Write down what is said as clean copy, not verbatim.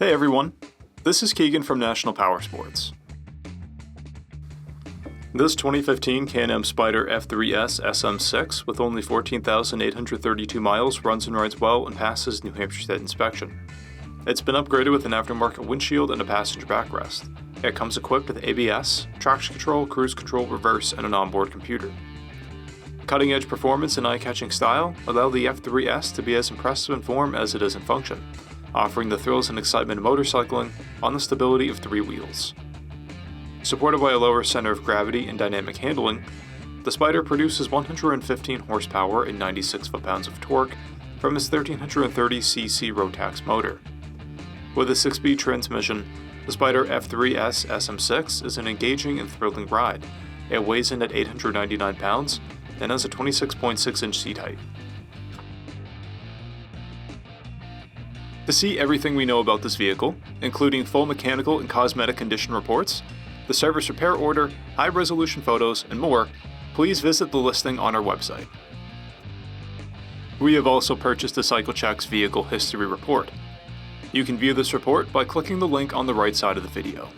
Hey everyone, this is Keegan from National Powersports. This 2015 Can-Am SPYDER F3-S SM6 with only 14,832 miles runs and rides well and passes New Hampshire State inspection. It's been upgraded with an aftermarket windshield and a passenger backrest. It comes equipped with ABS, traction control, cruise control, reverse, and an onboard computer. Cutting-edge performance and eye-catching style allow the F3-S to be as impressive in form as it is in function, offering the thrills and excitement of motorcycling on the stability of 3 wheels. Supported by a lower center of gravity and dynamic handling, the SPYDER produces 115 horsepower and 96 foot-pounds of torque from its 1330cc Rotax motor. With a 6-speed transmission, the SPYDER F3-S SM6 is an engaging and thrilling ride. It weighs in at 899 pounds and has a 26.6-inch seat height. To see everything we know about this vehicle, including full mechanical and cosmetic condition reports, the service repair order, high-resolution photos, and more, please visit the listing on our website. We have also purchased the CycleCheck's Vehicle History Report. You can view this report by clicking the link on the right side of the video.